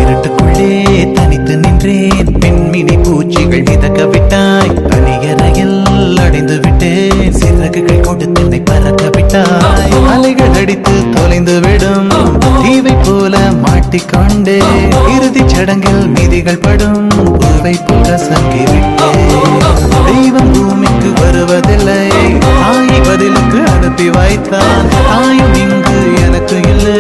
இருட்டுக்குள்ளே தனித்து நின்றேன், பெண்மினி பூச்சிகள் மிதக்க விட்டாய், தனியறையில் அடைந்து விட்டேன், சிறகுகள் கொண்டு தென்னை பறக்க விட்டாய், அலைகள் அடித்து தொலைந்து விடும் தீவை போல மாட்டிக்கொண்டே, இறுதிச் சடங்கில் மீதிகள் படும் பூவை போல சங்கி விட்டேன். தெய்வம் பூமிக்கு வருவதில்லை, தாயை பதிலுக்கு அனுப்பி வைத்தான், தாயும் இங்கு எனக்கு இல்லை,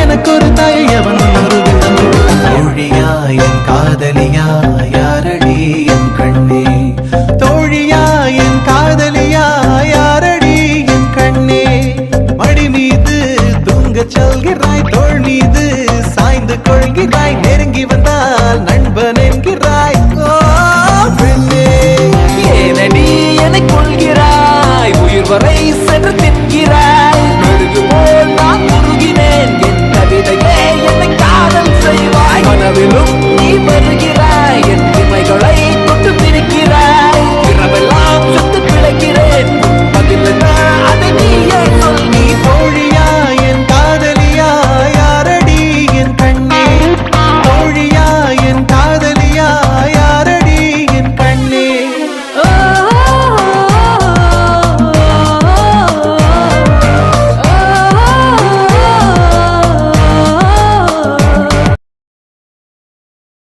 எனக்கு ஒரு தாயை அவன் உருவில் தந்து. தோழியா என் காதலியா யாரடி என் கண்ணே, தோழியா என் காதலியா யாரடி என் கண்ணே, மடி மீது தூங்கச் சொல்கிறாய், தோள் மீது சாய்ந்து கொள்கிறாய், நெருங்கி வந்தால் நண்பன் என்கிறாய்.